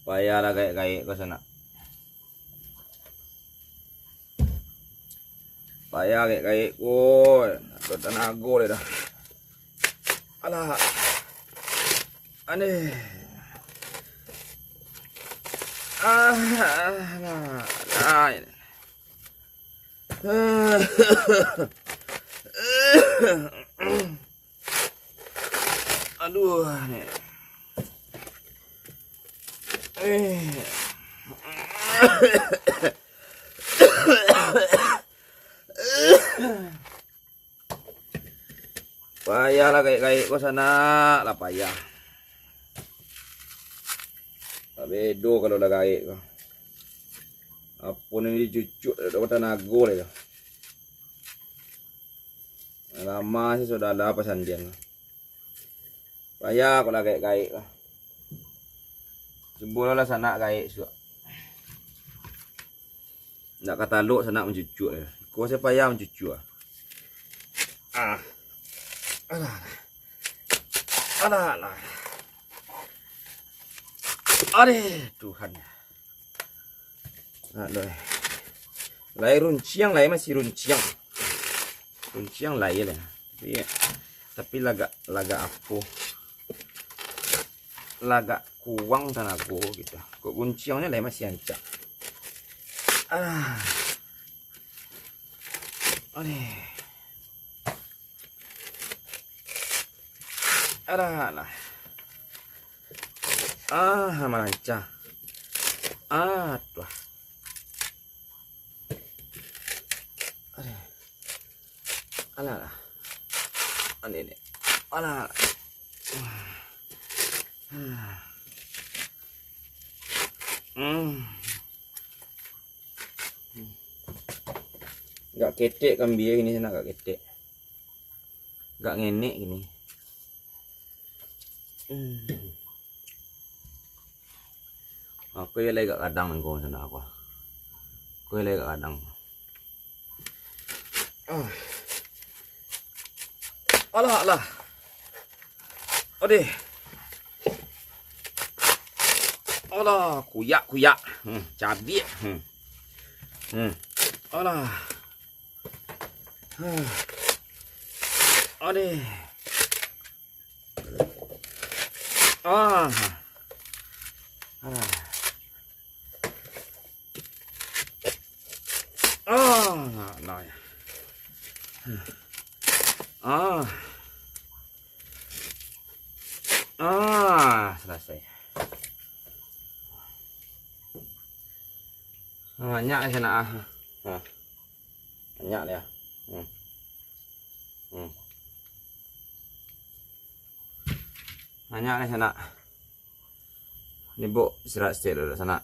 Payah lah kayak ke sana. Payah kayak ko. Tenaga le dah. Alah. Aneh. Aduh, nih. Payah lah kayak ko sana lah payah. Tak bedo kalau dah kayak ko. Apa ni cucuk dapat tenaga le. Lama sih sudah ada pesan dia. Payah kalau kayak ko. Jebol lah sana kayak suka. Nak kata luk sana mencucuk le. Ko saya payah mencucuk. Alah. Aduh, Tuhan. Aduh. Lai runciang, lai masih runciang. Runciang lai lah. Tapi laga apa? Laga kuang tenaga gitu. Kok runciangnya lai masih ancak. Alah. Merancang. Aduh. Alah. Ini. Alah. Gak ketek kan biar ini sana gak ketek. Gak ngenek gini. Aku ya lagi gak kadang nengkong sana aku. Aku lagi gak kadang. Alah. Aduh. Alah, kuyak. Cabai. Alah. Aduh. Selesai. Banyak sana banyak ya. Banyak sana. Ini bu istirahat dulu sana.